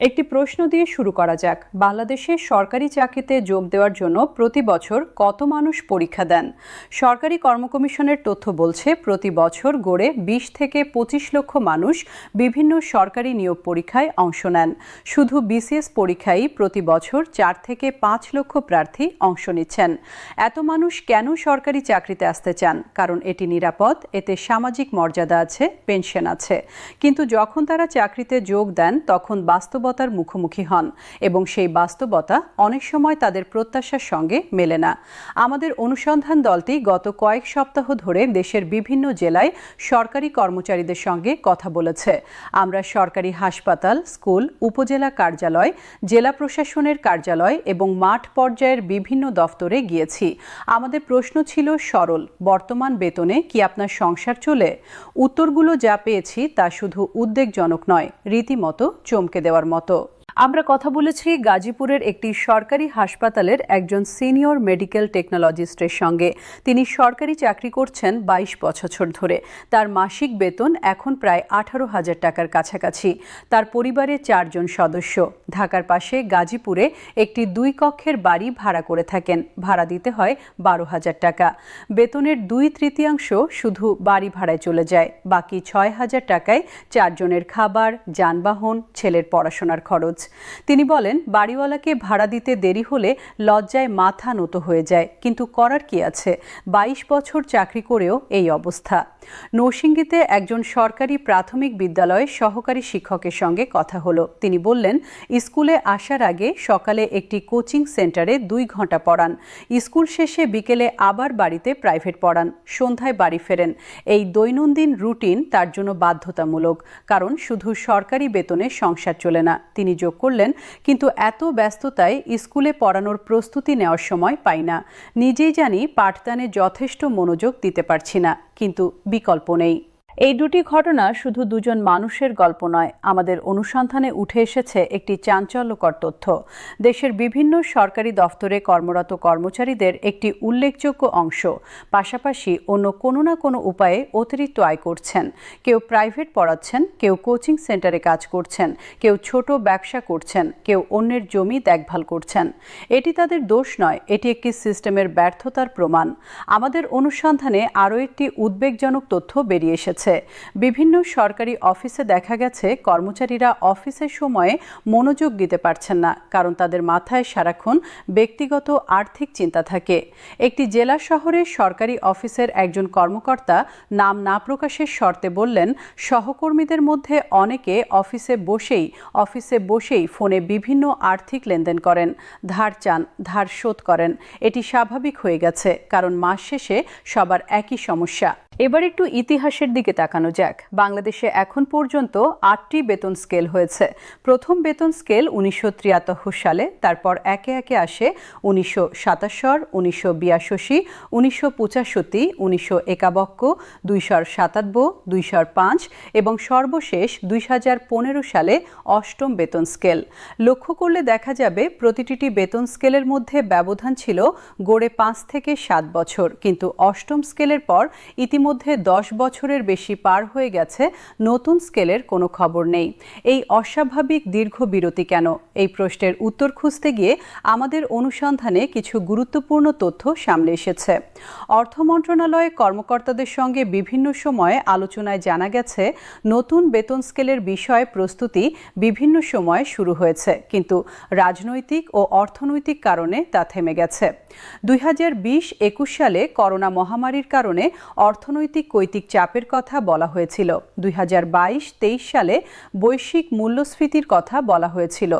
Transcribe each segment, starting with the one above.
একটি প্রশ্ন দিয়ে শুরু করা যাক। বাংলাদেশে সরকারি চাকরিতে যোগ দেওয়ার জন্য প্রতি বছর কত মানুষ পরীক্ষা দেন? সরকারি কর্মকমিশনের তথ্য বলছে প্রতি বছর গড়ে ২০ থেকে ২৫ লক্ষ মানুষ বিভিন্ন সরকারি নিয়োগ পরীক্ষায় অংশ নেন। শুধু বিসিএস পরীক্ষায় প্রতি বছর ৪ থেকে ৫ লক্ষ প্রার্থী অংশ নিচ্ছেন। এত মানুষ কেন সরকারি চাকরিতে আসতে চান? কারণ এটি নিরাপদ, এতে সামাজিক মর্যাদা আছে, পেনশন আছে। কিন্তু যখন তারা চাকরিতে যোগ দেন তখন বাস্তবতার মুখোমুখি হন এবং সেই বাস্তবতা অনেক সময় তাদের প্রত্যাশার সঙ্গে মেলে না। আমাদের অনুসন্ধান দলটি গত কয়েক সপ্তাহ ধরে দেশের বিভিন্ন জেলায় সরকারি কর্মচারীদের সঙ্গে কথা বলেছে। আমরা সরকারি হাসপাতাল, স্কুল, উপজেলা কার্যালয়, জেলা প্রশাসনের কার্যালয় এবং মাঠ পর্যায়ের বিভিন্ন দফতরে গিয়েছি। আমাদের প্রশ্ন ছিল সরল: বর্তমান বেতনে কি আপনার সংসার চলে? উত্তরগুলো যা পেয়েছি তা শুধু উদ্বেগজনক নয়, রীতিমতো চমকে দেওয়ার মতো। আমরা কথা বলেছি গাজীপুরের একটি সরকারি হাসপাতালের একজন সিনিয়র মেডিকেল টেকনোলজিস্টের সঙ্গে। তিনি সরকারি চাকরি করছেন ২২ বছর ধরে। তার মাসিক বেতন এখন প্রায় ১৮,০০০ টাকার কাছাকাছি। তার পরিবারে ৪ জন সদস্য। ঢাকার পাশে গাজীপুরে একটি ২ কক্ষের বাড়ি ভাড়া করে থাকেন। ভাড়া দিতে হয় ১২,০০০ টাকা। বেতনের ২/৩ শুধু বাড়ি ভাড়ায় চলে যায়। বাকি ৬,০০০ টাকায় ৪ জনের খাবার, যানবাহন, ছেলের পড়াশোনার খরচ। তিনি বলেন, বাড়িওয়ালাকে ভাড়া দিতে দেরি হলে লজ্জায় মাথা নত হয়ে যায়, কিন্তু করার কি আছে? ২২ বছর চাকরি করেও এই অবস্থা। নরসিংদীতে একজন সরকারি প্রাথমিক বিদ্যালয়ের সহকারী শিক্ষকের সঙ্গে কথা হলো। তিনি বললেন, স্কুলে আসার আগে সকালে একটি কোচিং সেন্টারে ২ ঘন্টা পড়ান, স্কুল শেষে বিকেলে আবার বাড়িতে প্রাইভেট পড়ান, সন্ধ্যায় বাড়ি ফেরেন। এই দৈনন্দিন রুটিন তার জন্য বাধ্যতামূলক, কারণ শুধু সরকারি বেতনে সংসার চলে না। তিনি যোগ করলেন, কিন্তু এত ব্যস্ততায় স্কুলে পড়ানোর প্রস্তুতি নেওয়ার সময় পাই না। নিজেই জানি পাঠদানে যথেষ্ট মনোযোগ দিতে পারছি না, কিন্তু বিকল্প নেই। এই দুটি ঘটনা শুধু দুজন মানুষের গল্প নয়। আমাদের অনুসন্ধানে উঠে এসেছে একটি চাঞ্চল্যকর তথ্য। দেশের বিভিন্ন সরকারি দফতরে কর্মরত কর্মচারীদের একটি উল্লেখযোগ্য অংশ পাশাপাশি অন্য কোনো না কোনো উপায়ে অতিরিক্ত আয় করছেন। কেউ প্রাইভেট পড়াচ্ছেন, কেউ কোচিং সেন্টারে কাজ করছেন, কেউ ছোট ব্যবসা করছেন, কেউ অন্যের জমি দেখভাল করছেন। এটি তাদের দোষ নয়, এটি একটি সিস্টেমের ব্যর্থতার প্রমাণ। আমাদের অনুসন্ধানে আরও একটি উদ্বেগজনক তথ্য বেরিয়ে এসেছে। বিভিন্ন সরকারি অফিসে দেখা গেছে কর্মচারীরা অফিসের সময়ে মনোযোগ দিতে পারছেন না, কারণ তাদের মাথায় সারাক্ষণ ব্যক্তিগত আর্থিক চিন্তা থাকে। একটি জেলা শহরের সরকারি অফিসের একজন কর্মকর্তা নাম না প্রকাশের শর্তে বললেন, সহকর্মীদের মধ্যে অনেকে অফিসে বসেই ফোনে বিভিন্ন আর্থিক লেনদেন করেন, ধার চান, ধার শোধ করেন। এটি স্বাভাবিক হয়ে গেছে, কারণ মাস শেষে সবার একই সমস্যা। এবার একটু ইতিহাসের দিকে তাকানো যাক। বাংলাদেশে এখন পর্যন্ত ৮টি বেতন স্কেল হয়েছে। প্রথম বেতন স্কেল ১৯৭৩ সালে, তারপর একে একে আসে ১৯৭৭, ১৯৮২, ১৯৮৫, ১৯৯১, ২০৭৭, ২০০৫ এবং সর্বশেষ ২০১৫ সালে ৮ম বেতন স্কেল। লক্ষ্য করলে দেখা যাবে প্রতিটি বেতন স্কেলের মধ্যে ব্যবধান ছিল গড়ে ৫ থেকে ৭ বছর, কিন্তু ৮ম স্কেলের পর ইতিমধ্যে ১০ বছরের বেশি পার হয়ে গেছে, নতুন স্কেলের কোনো খবর নেই। এই অস্বাভাবিক দীর্ঘ বিরতি কেন? এই প্রশ্নের উত্তর খুঁজতে গিয়ে আমাদের অনুসন্ধানে কিছু গুরুত্বপূর্ণ তথ্য সামনে এসেছে। অর্থ মন্ত্রণালয়ের কর্মকর্তাদের সঙ্গে বিভিন্ন সময়ে আলোচনায় জানা গেছে, নতুন বেতন স্কেলের বিষয়ে প্রস্তুতি বিভিন্ন সময়ে শুরু হয়েছে, কিন্তু রাজনৈতিক ও অর্থনৈতিক কারণে তা থেমে গেছে। ২০২০-২১ সালে করোনা মহামারীর কারণে অর্থনৈতিক কৈতিক চাপের কথা বলা হয়েছিল। ২০২২-২৩ সালে বৈশ্বিক মূল্যস্ফীতির কথা বলা হয়েছিল।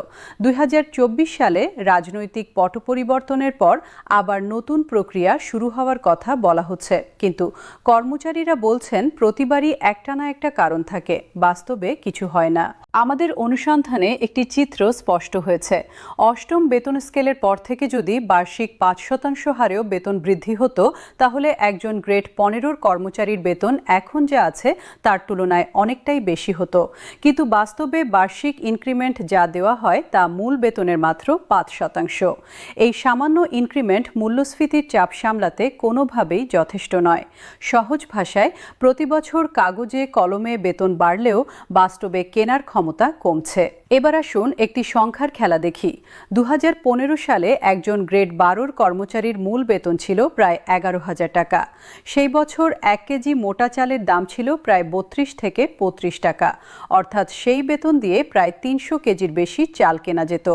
২০২৪ সালে রাজনৈতিক পট পরিবর্তনের পর আবার নতুন প্রক্রিয়া শুরু হওয়ার কথা বলা হচ্ছে, কিন্তু কর্মচারীরা বলছেন প্রতিবারই একটা না একটা কারণ থাকে, বাস্তবে কিছু হয় না। আমাদের অনুসন্ধানে একটি চিত্র স্পষ্ট হয়েছে। ৮ম বেতন স্কেলের পর থেকে যদি বার্ষিক ৫% হারেও বেতন বৃদ্ধি হতো, তাহলে একজন গ্রেড ১৫ কর্মচারীর বেতন এখন যা আছে তার তুলনায় অনেকটাই বেশি হতো। কিন্তু বাস্তবে বার্ষিক ইনক্রিমেন্ট যা দেওয়া হয় তা মূল বেতনের মাত্র ৫%। এই সামান্য ইনক্রিমেন্ট মূল্যস্ফীতির চাপ সামলাতে কোনোভাবেই যথেষ্ট নয়। সহজ ভাষায়, প্রতি বছর কাগজে কলমে বেতন বাড়লেও বাস্তবে কেনার ক্ষমতা ক্ষমতা কমছে। এবার আসুন একটি সংখ্যার খেলা দেখি। 2015 সালে একজন গ্রেড 12 কর্মচারীর মূল বেতন ছিল প্রায় 11,000 টাকা। সেই বছর 1 কেজি মোটা চালের দাম ছিল প্রায় 32 থেকে 35 টাকা, অর্থাৎ সেই বেতন দিয়ে প্রায় 300 কেজির বেশি চাল কেনা যেত।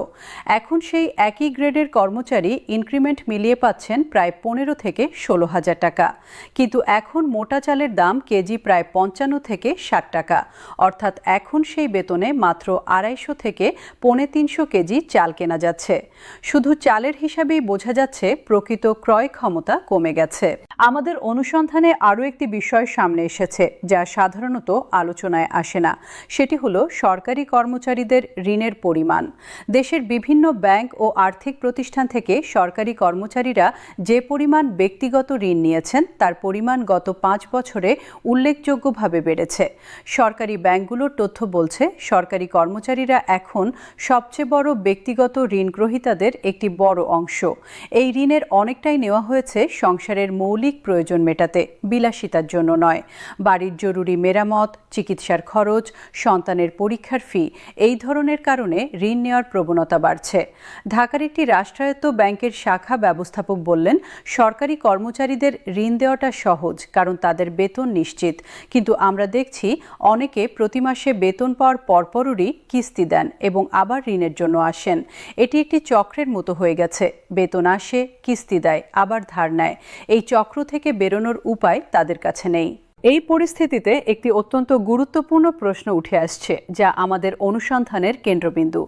এখন সেই একই গ্রেডের কর্মচারী ইনক্রিমেন্ট মিলিয়ে পাচ্ছেন প্রায় 15 থেকে 16,000 টাকা, কিন্তু এখন মোটা চালের দাম কেজি প্রায় 55 থেকে 60 টাকা, অর্থাৎ এখন সেই বেতনে মাত্র 250 থেকে 350 কেজি চাল কেনা যাচ্ছে। শুধু চালের হিসাবেই বোঝা যাচ্ছে প্রকৃত ক্রয় ক্ষমতা কমে গেছে। আমাদের অনুসন্ধানে আরও একটি বিষয় সামনে এসেছে যা সাধারণত আলোচনায় আসে না। সেটি হলো সরকারি কর্মচারীদের ঋণের পরিমাণ। দেশের বিভিন্ন ব্যাংক ও আর্থিক প্রতিষ্ঠান থেকে সরকারি কর্মচারীরা যে পরিমাণ ব্যক্তিগত ঋণ নিয়েছেন তার পরিমাণ গত 5 বছরে উল্লেখযোগ্যভাবে বেড়েছে। সরকারি ব্যাংকগুলোর তথ্য বলছে সরকারি কর্মচারীরা এখন সবচেয়ে বড় ব্যক্তিগত ঋণ গ্রহীতাদের একটি বড় অংশ। এই ঋণের অনেকটাই নেওয়া হয়েছে সংসারের মৌলিক প্রয়োজন মেটাতে, বিলাসিতার জন্য নয়। বাড়ির জরুরি মেরামত, চিকিৎসার খরচ, সন্তানের পরীক্ষার ফি, এই ধরনের কারণে ঋণ নেওয়ার প্রবণতা বাড়ছে। ঢাকার একটি রাষ্ট্রায়ত্ত ব্যাংকের শাখা ব্যবস্থাপক বললেন, সরকারি কর্মচারীদের ঋণ দেওয়াটা সহজ কারণ তাদের বেতন নিশ্চিত, কিন্তু আমরা দেখছি অনেকে প্রতি মাসে বেতন পাওয়ার পরপরই কিস্তি দেন এবং আবার ঋণের জন্য আসেন। এটি একটি চক্রের মতো হয়ে গেছে। বেতন আসে, কিস্তি দেয়, আবার ধার নেয়। এই চক্র থেকে বেরোনোর উপায় তাদের কাছে নেই। এই পরিস্থিতিতে একটি অত্যন্ত গুরুত্বপূর্ণ প্রশ্ন উঠে আসছে যা আমাদের অনুসন্ধানের কেন্দ্রবিন্দু।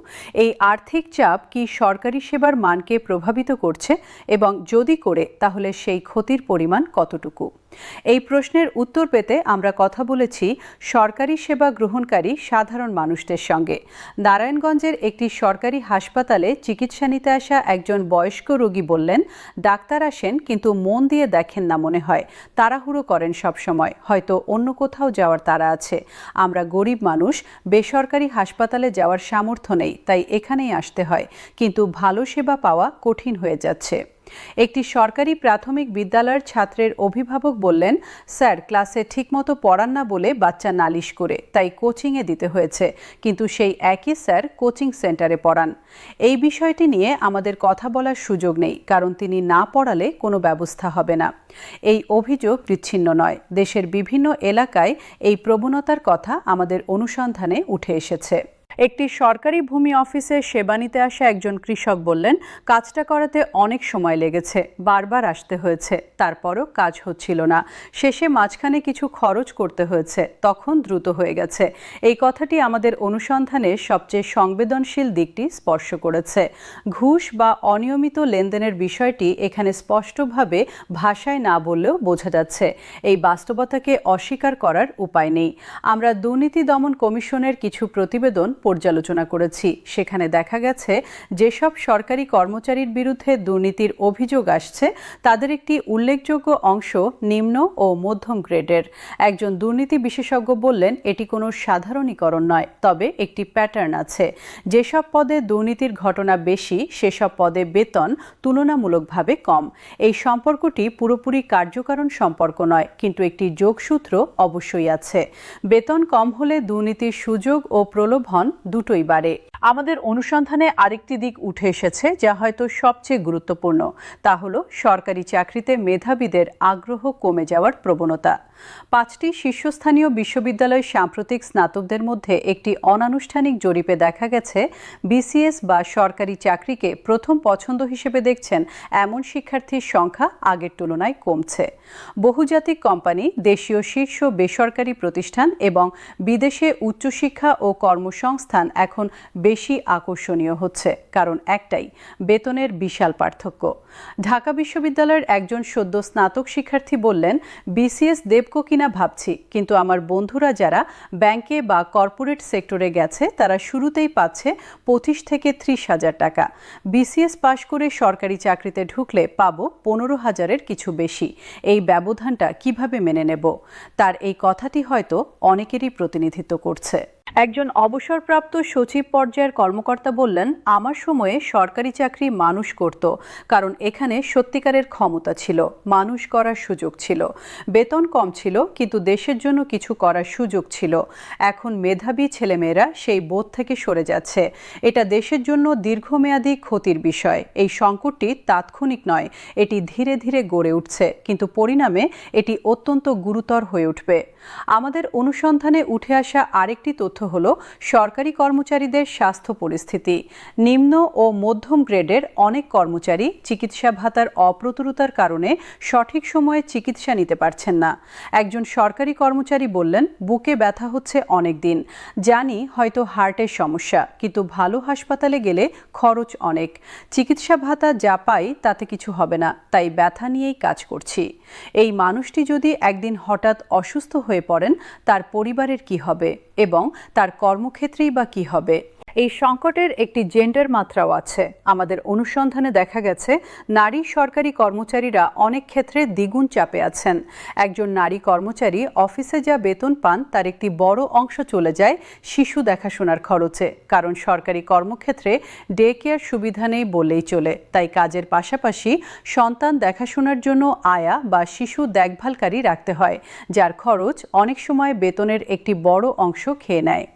এই আর্থিক চাপ কি সরকারি সেবার মানকে প্রভাবিত করছে, এবং যদি করে তাহলে সেই ক্ষতির পরিমাণ কতটুকু? এই প্রশ্নের উত্তর পেতে আমরা কথা বলেছি সরকারি সেবা গ্রহণকারী সাধারণ মানুষদের সঙ্গে। নারায়ণগঞ্জের একটি সরকারি হাসপাতালে চিকিৎসা নিতে আসা একজন বয়স্ক রোগী বললেন, ডাক্তার আসেন কিন্তু মন দিয়ে দেখেন না মনে হয়, তাড়াহুড়ো করেন সবসময়, হয়তো অন্য কোথাও যাওয়ার তাড়া আছে। আমরা গরিব মানুষ, বেসরকারি হাসপাতালে যাওয়ার সামর্থ্য নেই, তাই এখানেই আসতে হয়, কিন্তু ভালো সেবা পাওয়া কঠিন হয়ে যাচ্ছে। একটি সরকারি প্রাথমিক বিদ্যালয়ের ছাত্রের অভিভাবক বললেন, স্যার ক্লাসে ঠিকমতো পড়ান না বলে বাচ্চা নালিশ করে, তাই কোচিংয়ে দিতে হয়েছে, কিন্তু সেই একই স্যার কোচিং সেন্টারে পড়ান। এই বিষয়টি নিয়ে আমাদের কথা বলার সুযোগ নেই, কারণ তিনি না পড়ালে কোনো ব্যবস্থা হবে না। এই অভিযোগ বিচ্ছিন্ন নয়। দেশের বিভিন্ন এলাকায় এই প্রবণতার কথা আমাদের অনুসন্ধানে উঠে এসেছে। একটি সরকারি ভূমি অফিসে সেবা নিতে আসা একজন কৃষক বললেন, কাজটা করাতে অনেক সময় লেগেছে, বারবার আসতে হয়েছে, তারপরও কাজ হচ্ছিল না, শেষে মাঝখানে কিছু খরচ করতে হয়েছে, তখন দ্রুত হয়ে গেছে। এই কথাটি আমাদের অনুসন্ধানের সবচেয়ে সংবেদনশীল দিকটি স্পর্শ করেছে। ঘুষ বা অনিয়মিত লেনদেনের বিষয়টি এখানে স্পষ্টভাবে ভাষায় না বললেও বোঝা যাচ্ছে। এই বাস্তবতাকে অস্বীকার করার উপায় নেই। আমরা দুর্নীতি দমন কমিশনের কিছু প্রতিবেদন পর্যালোচনা করেছি। সেখানে দেখা গেছে যেসব সরকারি কর্মচারীর বিরুদ্ধে দুর্নীতির অভিযোগ আসছে তাদের একটি উল্লেখযোগ্য অংশ নিম্ন ও মধ্যম গ্রেডের। একজন দুর্নীতি বিশেষজ্ঞ বললেন, এটি কোনো সাধারণীকরণ নয়, তবে একটি প্যাটার্ন আছে। যেসব পদে দুর্নীতির ঘটনা বেশি সেসব পদে বেতন তুলনামূলকভাবে কম। এই সম্পর্কটি পুরোপুরি কার্যকারণ সম্পর্ক নয়, কিন্তু একটি যোগসূত্র অবশ্যই আছে। বেতন কম হলে দুর্নীতির সুযোগ ও প্রলোভন দুটোই বাড়ে। আমাদের অনুসন্ধানে আরেকটি দিক উঠে এসেছে যা হয়তো সবচেয়ে গুরুত্বপূর্ণ, তা হলো সরকারি চাকরিতে মেধাবীদের আগ্রহ কমে যাওয়ার প্রবণতা। 5টি শীর্ষস্থানীয় বিশ্ববিদ্যালয় সাম্প্রতিক স্নাতকদের মধ্যে একটি অনানুষ্ঠানিক জরিপে দেখা গেছে বিসিএস বা সরকারি চাকরিকে প্রথম পছন্দ হিসেবে দেখছেন এমন শিক্ষার্থীর সংখ্যা আগের তুলনায় কমছে। বহুজাতিক কোম্পানি, দেশীয় শীর্ষ বেসরকারি প্রতিষ্ঠান এবং বিদেশে উচ্চশিক্ষা ও কর্মসংস্থান এখন বেশি আকর্ষণীয় হচ্ছে, কারণ একটাই, বেতনের বিশাল পার্থক্য। ঢাকা বিশ্ববিদ্যালয়ের একজন সদ্য স্নাতক শিক্ষার্থী বললেন, বিসিএস দেবকো কিনা ভাবছি, কিন্তু আমার বন্ধুরা যারা ব্যাংকে বা কর্পোরেট সেক্টরে গেছে তারা শুরুতেই পাচ্ছে 25 থেকে 30,000 টাকা। বিসিএস পাশ করে সরকারি চাকরিতে ঢুকলে পাবো 15,000-এর কিছু বেশি। এই ব্যবধানটা কিভাবে মেনে নেব? তার এই কথাটি হয়তো অনেকেরই প্রতিনিধিত্ব করছে। একজন অবসরপ্রাপ্ত সচিব পর্যায়ের কর্মকর্তা বললেন, আমার সময়ে সরকারি চাকরি মানুষ করত, কারণ এখানে সত্যিকারের ক্ষমতা ছিল, মানুষ করার সুযোগ ছিল, বেতন কম ছিল, কিন্তু দেশের জন্য কিছু করার সুযোগ ছিল। এখন মেধাবী ছেলেমেয়েরা সেই বোধ থেকে সরে যাচ্ছে। এটা দেশের জন্য দীর্ঘমেয়াদী ক্ষতির বিষয়। এই সংকটটি তাৎক্ষণিক নয়, এটি ধীরে ধীরে গড়ে উঠছে, কিন্তু পরিণামে এটি অত্যন্ত গুরুতর হয়ে উঠবে। আমাদের অনুসন্ধানে উঠে আসা আরেকটি তথ্য হলো সরকারি কর্মচারীদের স্বাস্থ্য পরিস্থিতি। নিম্ন ও মধ্যম গ্রেডের অনেক কর্মচারী চিকিৎসা ভাতার অপ্রতুলতার কারণে সঠিক সময়ে চিকিৎসা নিতে পারছেন না। একজন সরকারি কর্মচারী বললেন, বুকে ব্যথা হচ্ছে অনেক দিন, জানি হয়তো হার্টের সমস্যা, কিন্তু ভালো হাসপাতালে গেলে খরচ অনেক, চিকিৎসা ভাতা যা পাই তাতে কিছু হবে না, তাই ব্যথা নিয়েই কাজ করছি। এই মানুষটি যদি একদিন হঠাৎ অসুস্থ হয়ে পড়েন, তার পরিবারের কি হবে এবং তার কর্মক্ষেত্রেই বা কি হবে? এই সংকটের একটি জেন্ডার মাত্রাও আছে। আমাদের অনুসন্ধানে দেখা গেছে, নারী সরকারি কর্মচারীরা অনেক ক্ষেত্রে দ্বিগুণ চাপে আছেন। একজন নারী কর্মচারী অফিসে যা বেতন পান তার একটি বড় অংশ চলে যায় শিশু দেখাশোনার খরচে, কারণ সরকারি কর্মক্ষেত্রে ডে কেয়ার সুবিধা নেই বললেই চলে। তাই কাজের পাশাপাশি সন্তান দেখাশোনার জন্য আয়া বা শিশু দেখভালকারী রাখতে হয়, যার খরচ অনেক সময় বেতনের একটি বড় অংশ খেয়ে নেয়।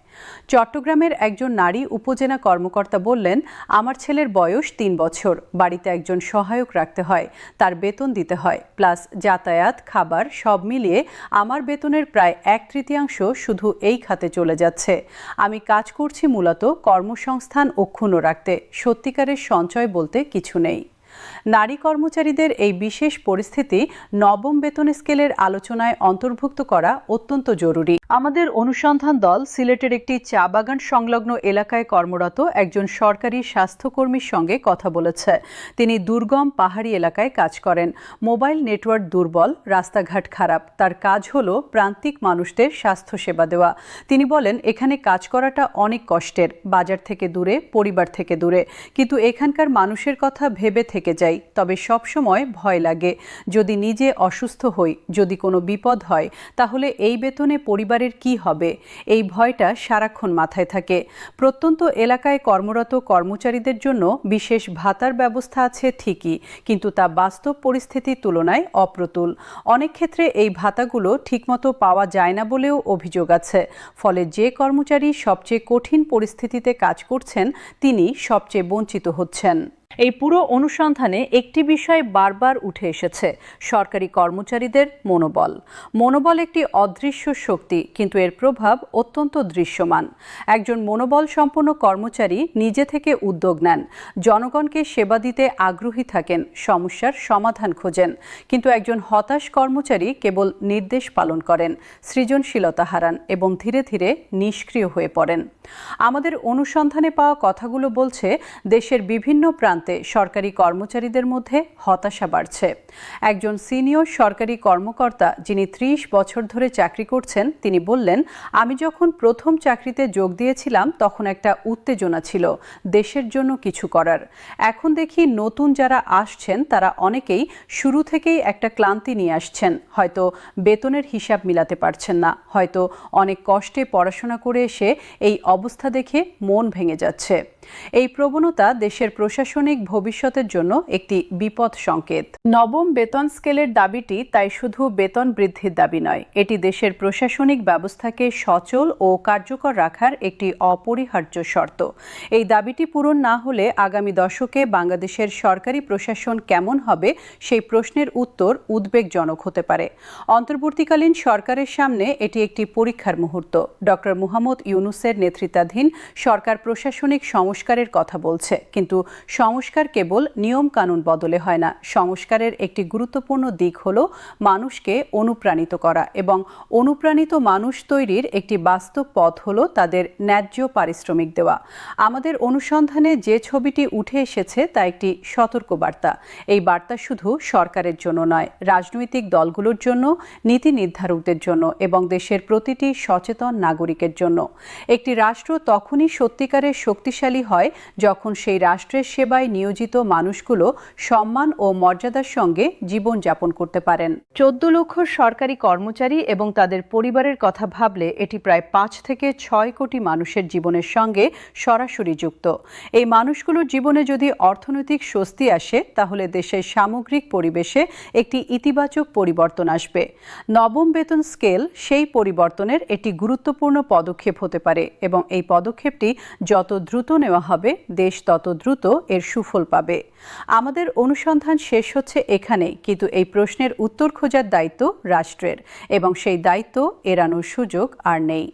চট্টগ্রামের একজন নারী উপজেলা কর্মকর্তা বললেন, আমার ছেলের বয়স ৩ বছর, বাড়িতে একজন সহায়ক রাখতে হয়, তার বেতন দিতে হয়, প্লাস যাতায়াত, খাবার সব মিলিয়ে আমার বেতনের প্রায় 1/3 শুধু এই খাতে চলে যাচ্ছে। আমি কাজ করছি মূলত কর্মসংস্থান অক্ষুণ্ণ রাখতে, সত্যিকারের সঞ্চয় বলতে কিছু নেই। নারী কর্মচারীদের এই বিশেষ পরিস্থিতি নবম বেতন স্কেলের আলোচনায় অন্তর্ভুক্ত করা অত্যন্ত জরুরি। আমাদের অনুসন্ধান দল সিলেটের একটি চা বাগান সংলগ্ন এলাকায় কর্মরত একজন সরকারি স্বাস্থ্যকর্মীর সঙ্গে কথা বলেছে। তিনি দুর্গম পাহাড়ি এলাকায় কাজ করেন, মোবাইল নেটওয়ার্ক দুর্বল, রাস্তাঘাট খারাপ। তার কাজ হলো প্রান্তিক মানুষদের স্বাস্থ্যসেবা দেওয়া। তিনি বলেন, এখানে কাজ করাটা অনেক কষ্টের, বাজার থেকে দূরে, পরিবার থেকে দূরে, কিন্তু এখানকার মানুষের কথা ভেবে থেকে যাই। তবে সব সময় ভয় লাগে, যদি নিজে অসুস্থ হই, যদি কোনো বিপদ হয়, তাহলে এই বেতনে পরিবারের কি হবে? এই ভয়টা সারাক্ষণ মাথায় থাকে। প্রত্যন্ত এলাকায় কর্মরত কর্মচারীদের জন্য বিশেষ ভাতার ব্যবস্থা আছে ঠিকই, কিন্তু তা বাস্তব পরিস্থিতির তুলনায় অপ্রতুল। অনেক ক্ষেত্রে এই ভাতাগুলো ঠিকমতো পাওয়া যায় না বলেও অভিযোগ আছে। ফলে যে কর্মচারী সবচেয়ে কঠিন পরিস্থিতিতে কাজ করছেন, তিনি সবচেয়ে বঞ্চিত হচ্ছেন। এই পুরো অনুসন্ধানে একটি বিষয় বারবার উঠে এসেছে, সরকারি কর্মচারীদের মনোবল। মনোবল একটি অদৃশ্য শক্তি, কিন্তু এর প্রভাব অত্যন্ত দৃশ্যমান। একজন মনোবল সম্পন্ন কর্মচারী নিজে থেকে উদ্যোগ নেন, জনগণকে সেবা দিতে আগ্রহী থাকেন, সমস্যার সমাধান খোঁজেন। কিন্তু একজন হতাশ কর্মচারী কেবল নির্দেশ পালন করেন, সৃজনশীলতা হারান এবং ধীরে ধীরে নিষ্ক্রিয় হয়ে পড়েন। আমাদের অনুসন্ধানে পাওয়া কথাগুলো বলছে, দেশের বিভিন্ন প্রান্তে সরকারি কর্মচারীদের মধ্যে হতাশা বাড়ছে। একজন সিনিয়র সরকারি কর্মকর্তা, যিনি 30 বছর ধরে চাকরি করছেন, তিনি বললেন, আমি যখন প্রথম চাকরিতে যোগ দিয়েছিলাম তখন একটা উত্তেজনা ছিল দেশের জন্য কিছু করার। এখন দেখি নতুন যারা আসছেন তারা অনেকেই শুরু থেকেই একটা ক্লান্তি নিয়ে আসছেন, হয়তো বেতনের হিসাব মিলাতে পারছেন না, হয়তো অনেক কষ্টে পড়াশোনা করে এসে এই অবস্থা দেখে মন ভেঙে যাচ্ছে। এই প্রবণতা দেশের প্রশাসনিক ভবিষ্যতের জন্য একটি বিপদ সংকেত। নবম বেতন স্কেলের দাবিটি তাই শুধু বেতন বৃদ্ধির দাবি নয়, এটি দেশের প্রশাসনিক ব্যবস্থাকে সচল ও কার্যকর রাখার একটি অপরিহার্য শর্ত। এই দাবিটি পূরণ না হলে আগামী দশকে বাংলাদেশের সরকারি প্রশাসন কেমন হবে সেই প্রশ্নের উত্তর উদ্বেগজনক হতে পারে। অন্তর্বর্তীকালীন সরকারের সামনে এটি একটি পরীক্ষার মুহূর্ত। ডক্টর মুহাম্মদ ইউনূসের নেতৃত্বাধীন সরকার প্রশাসনিক সংস্কারের কথা বলছে, কিন্তু সংস্কার কেবল নিয়ম কানুন বদলে হয় না। সংস্কারের একটি গুরুত্বপূর্ণ দিক হলো মানুষকে অনুপ্রাণিত করা, এবং অনুপ্রাণিত মানুষ তৈরির একটি বাস্তব পথ হলো তাদের ন্যায্য পারিশ্রমিক দেওয়া। আমাদের অনুসন্ধানে যে ছবিটি উঠে এসেছে তা একটি সতর্ক বার্তা। এই বার্তা শুধু সরকারের জন্য নয়, রাজনৈতিক দলগুলোর জন্য, নীতি নির্ধারকদের জন্য এবং দেশের প্রতিটি সচেতন নাগরিকের জন্য। একটি রাষ্ট্র তখনই সত্যিকারের শক্তিশালী হয় যখন সেই রাষ্ট্রের সেবায় নিয়োজিত মানুষগুলো সম্মান ও মর্যাদার সঙ্গে জীবনযাপন করতে পারেন। 14 লক্ষ সরকারি কর্মচারী এবং তাদের পরিবারের কথা ভাবলে এটি প্রায় 5 থেকে 6 কোটি মানুষের জীবনের সঙ্গে সরাসরি যুক্ত। এই মানুষগুলোর জীবনে যদি অর্থনৈতিক স্বস্তি আসে তাহলে দেশের সামগ্রিক পরিবেশে একটি ইতিবাচক পরিবর্তন আসবে। নবম বেতন স্কেল সেই পরিবর্তনের একটি গুরুত্বপূর্ণ পদক্ষেপ হতে পারে এবং এই পদক্ষেপটি যত দ্রুত নেওয়া হবে দেশ তত দ্রুত এর সুফল পাবে। আমাদের অনুসন্ধান শেষ হচ্ছে এখানেই, কিন্তু এই প্রশ্নের উত্তর খোঁজার দায়িত্ব রাষ্ট্রের এবং সেই দায়িত্ব এড়ানোর সুযোগ আর নেই।